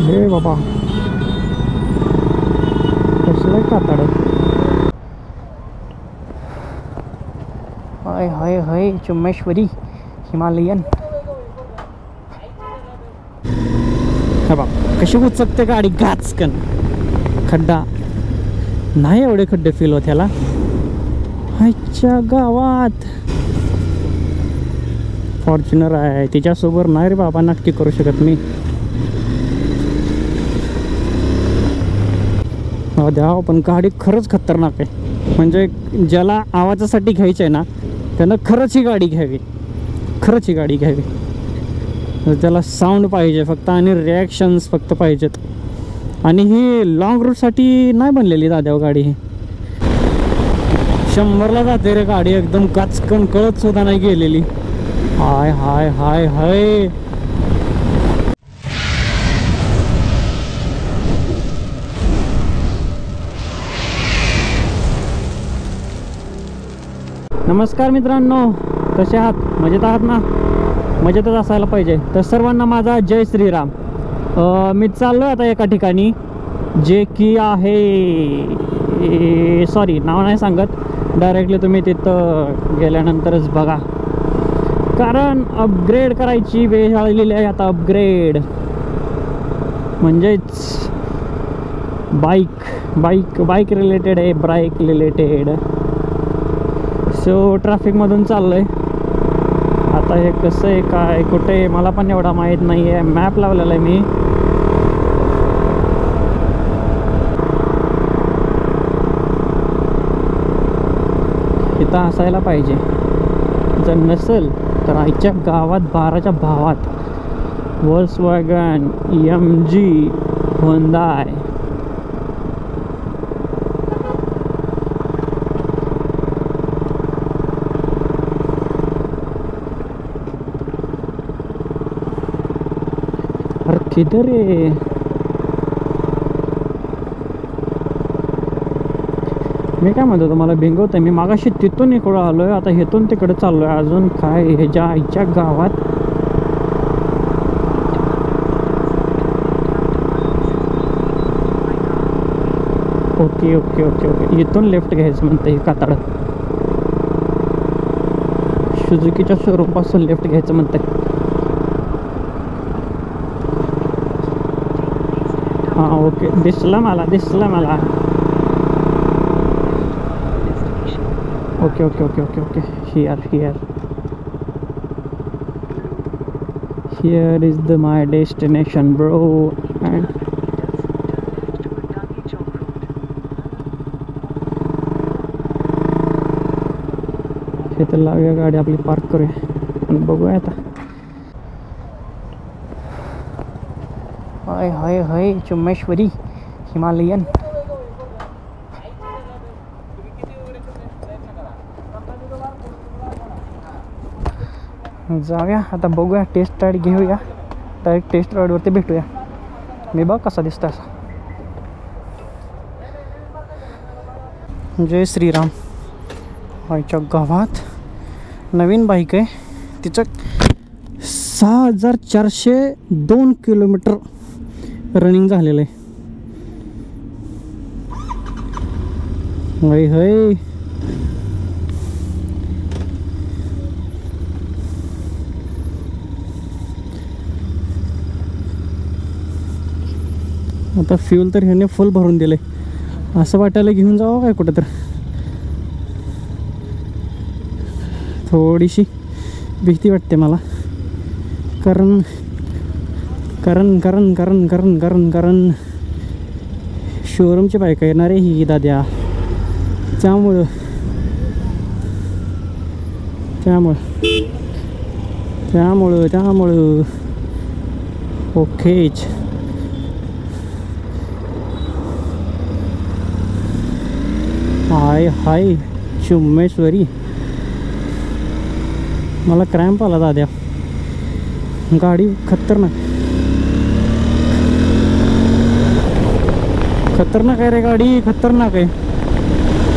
हे बाबा कसलं कातड. हाय हाय हाय चुम्मेश्वरी हिमालयन. हा बा कशी उचकते गाडी गाचकन. खड्डा नाही एवढे खड्डे फील होत ह्याला. आजच्या गावात फॉर्च्युनर आहे तिच्यासोबत नाही रे बाबा नक्की करू शकत मी. द्या पण गाडी खरंच खतरनाक आहे. म्हणजे ज्याला आवाजासाठी घ्यायची आहे ना त्यानं खरंच ही गाडी घ्यावी. खरंच ही गाडी घ्यावी. त्याला साऊंड पाहिजे फक्त आणि रिॲक्शन्स फक्त पाहिजेत. आणि ही लॉंग रूटसाठी नाही बनलेली दाद्याव गाडी. ही 100ला जाते रे गाडी. एकदम काचकन कळत सुद्धा नाही गेलेली. हाय हाय हाय हाय. नमस्कार मित्रांनो, कसे आहात? मजेत आहात ना? मजेतच असायला पाहिजे. तर सर्वांना माझा जय श्रीराम. मी चाललो आता एका ठिकाणी जे की आहे, सॉरी नाव नाही सांगत, डायरेक्टली तुम्ही तिथं गेल्यानंतरच बघा. कारण अपग्रेड करायची वेळ आलेली आहे आता. अपग्रेड म्हणजेच बाईक रिलेटेड आहे. Bike related. सो ट्रॅफिकमधून चाललो आहे आता. हे कसं आहे काय कुठे मला पण एवढा माहीत नाही आहे. मॅप लावलेला आहे मी. इथं असायला पाहिजे. जर नसेल तर आईच्या गावात 12च्या भावात Volkswagen MG Hyundai. अरे किधर आहे? मी काय म्हणतो तुम्हाला भिंगवतोय. मी मागाशी तिथून इकडं आलोय आता इथून तिकडे चाललोय. अजून काय ह्याच्या आईच्या गावात. ओके ओके ओके ओके इथून लेफ्ट घ्यायचं म्हणतं हे कातड. सुझुकीच्या शोरूम पासून लेफ्ट घ्यायचं म्हणतंय. हां ओके दिसला मला. Okay okay okay okay okay here is my destination bro. And इथं लावूया गाडी आपली पार्क करूया आणि बघूया आता. हाय हाय हाय चुम्मेश्वरी हिमालयन. जाऊया आता बघूया. टेस्ट राईड घेऊया. डायरेक्ट टेस्ट राईडवरती भेटूया. मी बघ कसा दिसतो असा. जय श्रीराम. आईच्या गावात नवीन बाईक आहे. तिचं 6402 किलोमीटर रनिंग झालेलं आहे. हाय हाय आता फ्यूल तर ह्याने फुल भरून दिले. असं वाटायला घेऊन जावं काय कुठं तर. थोडीशी भीती वाटते मला. कारण कारण कारण कारण कारण कारण कारण शोरूमची बाईक येणार आहे ही दाद्या. त्यामुळं ओकेच. हाय हाय चुम्मेश्वरी. मला क्रॅम्प आला दाद्या. गाडी खतरनाक आहे रे. गाडी खतरनाक आहे.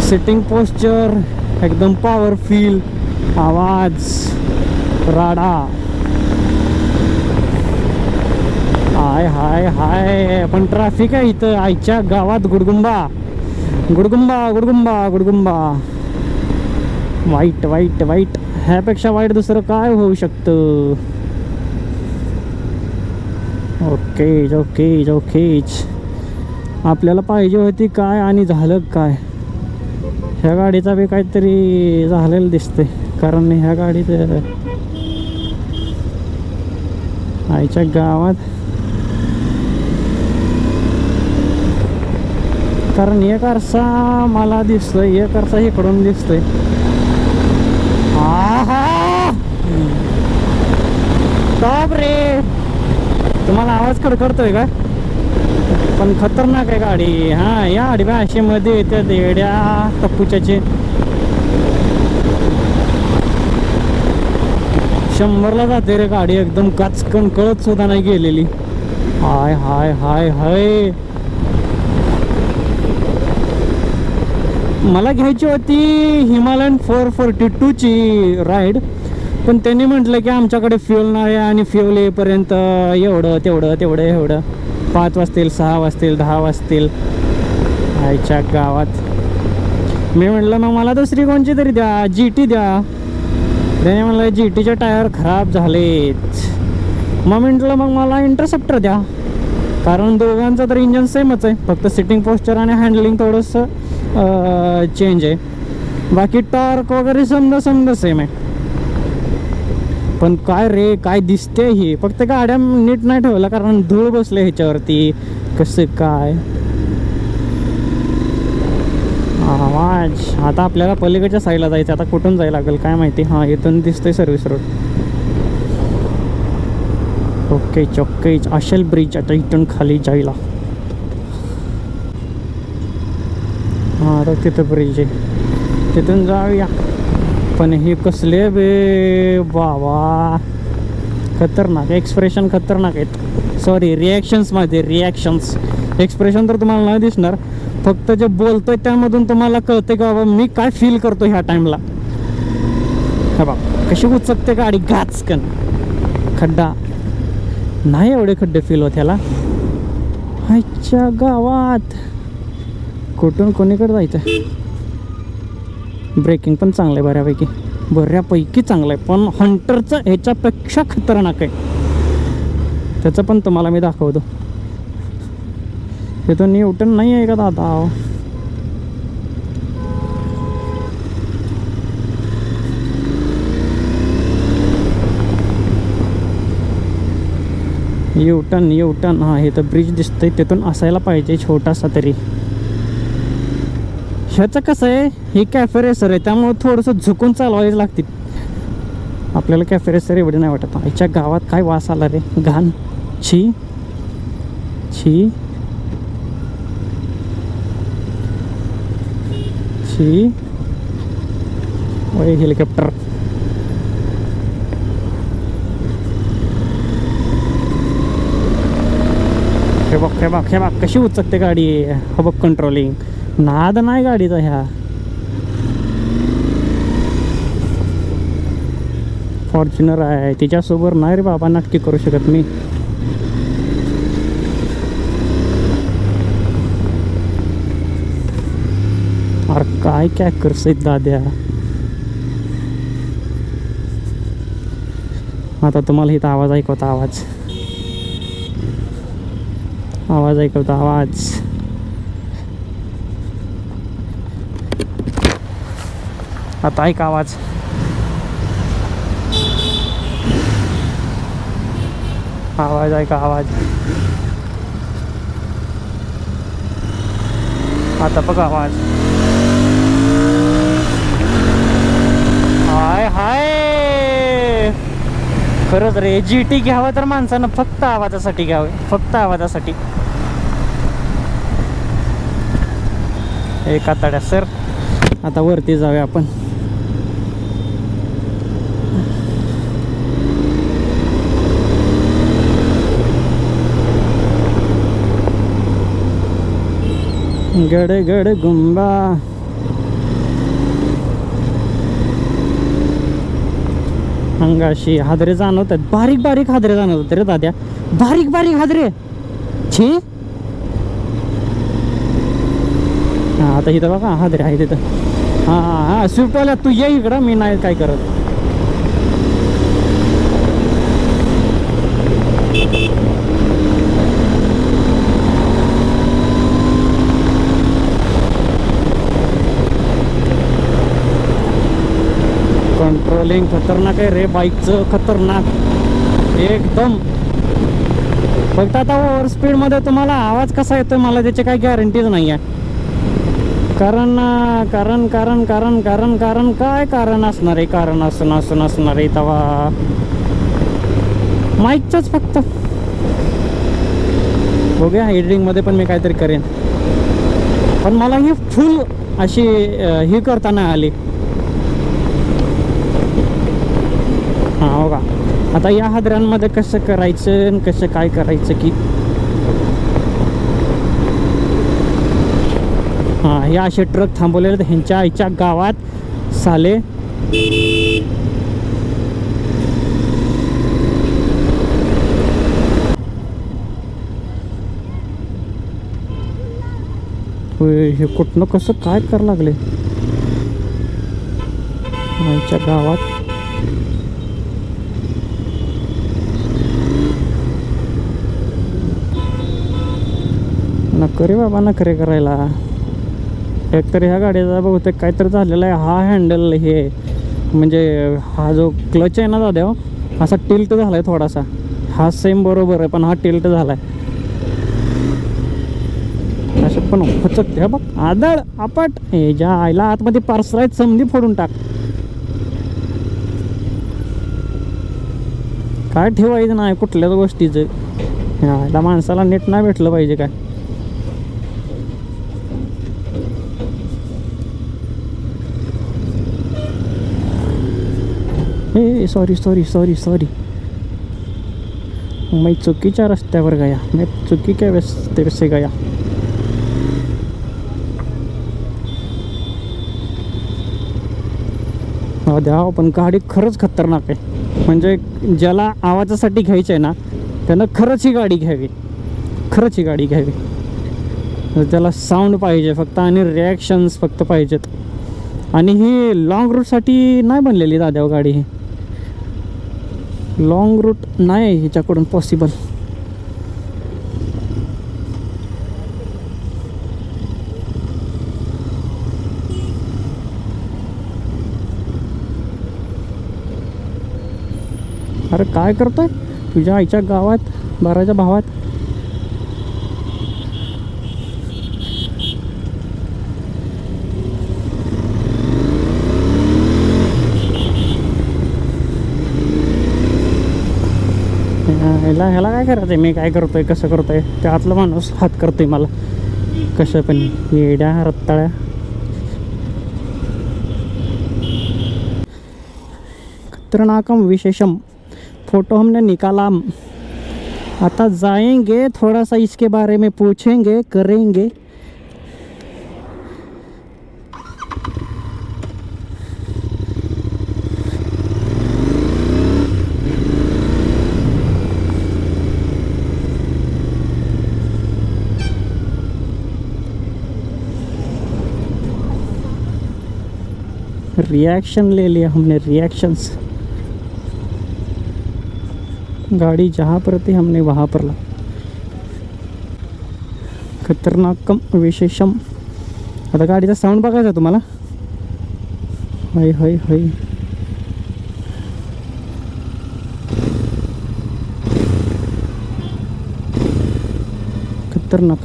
सिटिंग पोस्चर एकदम पॉवर फील. आवाज राडा. हाय हाय हाय, पण ट्रॅफिक आहे इथं आईच्या गावात. गुडगुंबा गुडगुंबा गुडगुंबा गुडगुंबा. वाईट वाईट वाईट, ह्यापेक्षा वाईट दुसरं काय होऊ शकतं. ओके ओके ओकेच. आपल्याला पाहिजे होती काय आणि झालं काय. ह्या गाडीचा बी काहीतरी झालेलं दिसते, कारण ह्या गाडीत आईच्या गावात. कारण एक आरसा मला दिसतोय, एक आरसा इकडून दिसतोय. टॉप रे, तुम्हाला आवाज कडकडतोय का? पण खतरनाक आहे गाडी. हा, या गाडी भाषेमध्ये येत्या देड्या टप्पूच्याचे 100ला जाते रे गाडी, एकदम काचकन, कळत सुद्धा नाही गेलेली. हाय हाय हाय हाय. मला घ्यायची होती हिमालयन 442ची राईड, पण त्यांनी म्हटलं की आमच्याकडे फ्युल नाही आणि फ्युल येईपर्यंत एवढं तेवढं तेवढं एवढं 5 वाजतील, 6 वाजतील, 10 वाजतील. आईच्या गावात. मी म्हटलं मग मला दुसरी कोणची तरी द्या, GT द्या. त्याने म्हणलं GTचे टायर खराब झालेत. मग म्हटलं मग मला इंटरसेप्टर द्या, कारण दोघांचं तर इंजन सेमच आहे, फक्त सिटिंग पोस्चर आणि हँडलिंग थोडंसं चेंज आहे. बाकी टॉर्क वगैरे समजा सेम आहे. पण काय रे, काय दिसते ही. फक्त गाड्या नीट नाही ठेवला, कारण धूळ बसले ह्याच्यावरती. कसं काय आवाज. आता आपल्याला पलीकडच्या साईडला जायचं. आता कुठून जायला लागेल काय माहिती. हां, इथून दिसतंय सर्व्हिस रोड. ओके चोक्के, अशेल ब्रिज. आता इथून खाली जायला. हां, आता तिथं ब्रिज आहे, तिथून जाऊया. पण हे कसले बे बाबा, खतरनाक एक्सप्रेशन, खतरनाक आहेत. Sorry, रिॲक्शन्समध्ये reactions. एक्सप्रेशन तर तुम्हाला नाही दिसणार, फक्त जे बोलतोय त्यामधून तुम्हाला कळते का बाबा मी काय फील करतो ह्या टाईमला. हा बा कशी उचकते गाडी, गाचकन. खड्डा नाही, एवढे खड्डे फील होत ह्याला. ह्याच्या गावात कुठून कोणीकडे जायचं. ब्रेकिंग पण चांगलं आहे, बऱ्यापैकी चांगलं आहे. पण हंटरचं ह्याच्यापेक्षा खतरनाक आहे. त्याचं पण तुम्हाला मी दाखवतो. हे तर न्यूटन नाही आहे का दादा. न्यूटन. हां, हे तर ब्रिज दिसतंय, तिथून असायला पाहिजे छोटासा तरी. ह्याचं कसं आहे, ही कॅफे रेसर आहे, त्यामुळे थोडंसं झुकून चालवायला लागते. आपल्याला कॅफे रेसर एवढे नाही वाटत. आईच्या गावात काय वास आला रे, घाण. छी छी छी. ओय हेलिकॉप्टर. हे बघ कशी उचकते गाडी. हे बघ कंट्रोलिंग. नाद नाही गाडीचा ह्या. फॉर्च्युनर आहे, तिच्यासोबत नाही रे बाबा नाटकी करू शकत मी. अरे काय करस दाद्या. आता तुम्हाला इथं आवाज ऐकवता, आवाज ऐकवता. आता ऐक आवाज. ऐका आवाज. आता बघ आवाज. हाय हाय. खरंच रे, GT घ्यावं तर माणसानं फक्त आवाजासाठी घ्यावे, फक्त आवाजासाठी. एका तड्या सर. आता वरती जाऊया आपण. गड गुंबा. अंगाशी हादरे जाणवत आहेत, बारीक बारीक हादरे जाणवत रे दाद्या, बारीक बारीक हादरे. छी. हा आता इथं बघा हादरे आहे तिथं. हा हा स्विफ्टवाल्या तू ये इकडं, मी नाही काय करत. कंट्रोलिंग खतरनाक आहे रे बाईकचं, खतरनाक एकदम. फक्त आता ओव्हर स्पीडमध्ये तुम्हाला आवाज कसा येतोय मला त्याची काही गॅरंटीच नाही आहे. कारण कारण कारण कारण कारण कारण काय कारण असणार आहे, कारण असणार आहे तेव्हा माईकचंच फक्त. बघूया एडिटिंगमध्ये पण मी काहीतरी करेन, पण मला ही फुल अशी ही करताना आली. हां हो का. आता या हादऱ्यांमध्ये कसं करायचं आणि कसं काय करायचं की हां हे असे ट्रक थांबवलेले ह्यांच्या आईच्या गावात साले. हे कुठनं कसं काय करायला लागले आईच्या गावात. नकरे बाबा नकरे करायला. एकतर ह्या गाडीचा बहुतेक काहीतरी झालेला आहे. हा हँडल हे म्हणजे हा जो क्लच आहे ना दादा असा टिल्ट झाला आहे थोडासा. हा सेम बरोबर आहे पण हा टिल्ट झाला आहे. असं पण फचकते हा बघ आदळ आपट. हे ज्या आईला आतमध्ये पार्सल आहेत समधी फोडून टाक. काय ठेवायचं नाही कुठल्याच गोष्टीचं. ह्याला माणसाला नीट नाही भेटलं पाहिजे काय. हे सॉरी सॉरी सॉरी सॉरी मैं चुकीच्या रस्त्यावर गया, मैं चुकी के रस्ते से गया. द्या पण गाडी खरंच खतरनाक आहे. म्हणजे ज्याला आवाजासाठी घ्यायचं आहे ना त्यानं खरंच ही गाडी घ्यावी, खरंच ही गाडी घ्यावी. त्याला साऊंड पाहिजे फक्त आणि रिॲक्शन्स फक्त पाहिजेत. आणि ही लॉंग रूटसाठी नाही बनलेली दाद्याव गाडी. ही लॉंग रूट नाही ह्याच्याकडून पॉसिबल. अरे काय करतोय तुझ्या आईच्या गावात बाराच्या भावात. ह्याला काय करायचं मी काय करतोय कसं करतोय त्यातला माणूस हात करतोय मला कसं पण. येड्या रत्ताळ्या. खतरनाकम विशेषम फोटो हमने निकाला. आता जाएंगे थोड़ा सा इसके बारे में पूछेंगे करेंगे. रिएक्शन ले लिया हमने, रिएक्शंस. गाड़ी जहाँ पर थी हमने वहाँ पर ला. खतरनाकम विशेषम. आता गाडीचा साऊंड बघायचा तुम्हाला. हाय हाय हाय. खतरनाक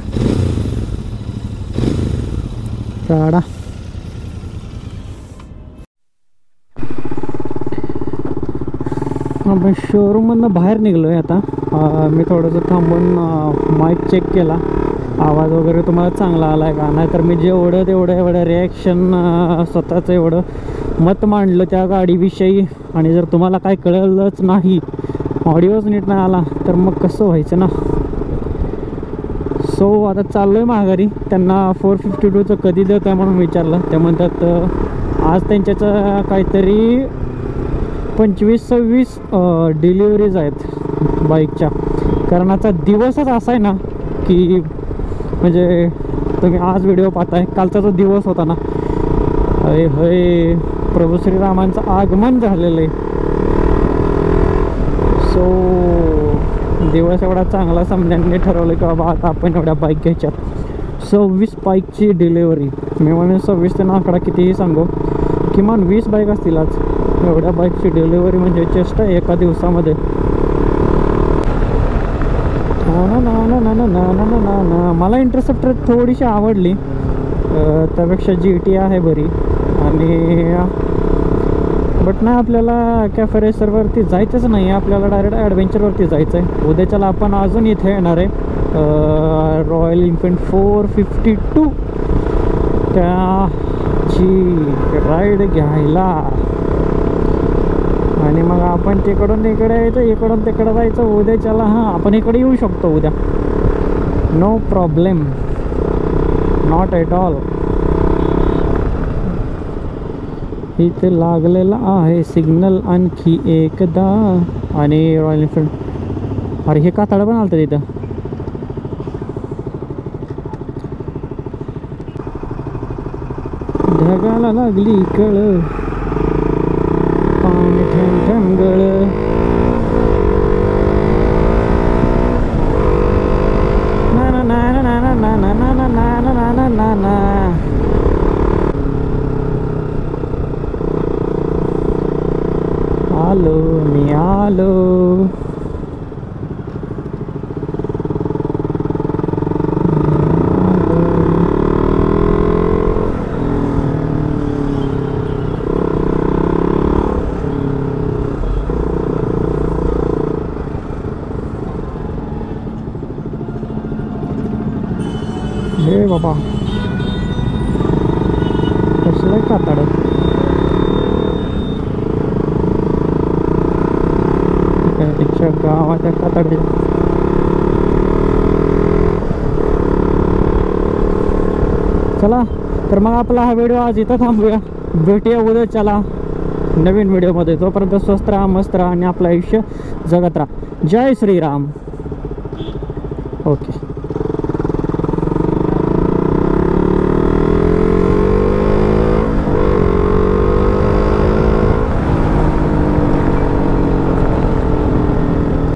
गाडा. आपण शोरूममधनं बाहेर निघलो आहे आता. मी थोडंसं थांबून माईक चेक केला, आवाज वगैरे तुम्हाला चांगला आला आहे का. नाहीतर मी जेवढं तेवढं रिॲक्शन स्वतःचं एवढं मत मांडलं त्या गाडीविषयी आणि जर तुम्हाला काय कळलंच नाही, ऑडिओच नीट नाही आला तर मग कसं व्हायचं ना. सो आता चाललो आहे माघारी. त्यांना 452चं कधी देत आहे म्हणून विचारलं. ते म्हणतात आज त्यांच्याचं काहीतरी 25-26 डिलिव्हरीज आहेत बाईकच्या. कारण आता दिवसच असा आहे ना की म्हणजे तुम्ही आज व्हिडिओ पाहताय, कालचा जो दिवस होता ना, अरे होय प्रभू श्रीरामांचं आगमन झालेलं आहे. सो दिवस एवढा चांगला समजांनी ठरवलं की बाबा आता आपण एवढ्या बाईक घ्यायच्यात. 26 बाईकची डिलिव्हरी. मी म्हणून 26 ते आकडा कितीही सांगू, किमान 20 बाईक असतील आज. एवढ्या बाईकची डिलिव्हरी म्हणजे चेष्टा एका दिवसामध्ये. मला इंटरसेप्टर थोडीशी आवडली, त्यापेक्षा GT आहे बरी. आणि बट नाही, आपल्याला कॅफे रेसरवरती जायचंच नाही, आपल्याला डायरेक्ट ॲडव्हेंचरवरती जायचं आहे. उद्याच्याला आपण अजून इथे येणार आहे रॉयल एनफील्ड 452 त्याची राईड घ्यायला. आणि मग आपण तिकडून इकडे यायचं, इकडून तिकडे जायचं उद्याच्याला. हां, आपण इकडे येऊ शकतो उद्या, no problem, not at all. इथे लागलेला आहे सिग्नल आणखी एकदा. आणि रॉयल एनफील्ड, अरे हे कातडं पण आलं तिथं. ढगाला लागली कळ, पाणी ठम ठम गळ. ना ना ना ना ना ना ना ना ना ना ना ना ना. आलो मी आलो. हे बाबा कसलं कातड. गावाच्या कातड. चला तर मग आपला हा व्हिडिओ आज इथं थांबूया. भेटूया उद्या चला नवीन व्हिडिओमध्ये. तोपर्यंत स्वस्त राहा, मस्त राहा आणि आपलं आयुष्य जगत राहा. जय श्रीराम. ओके.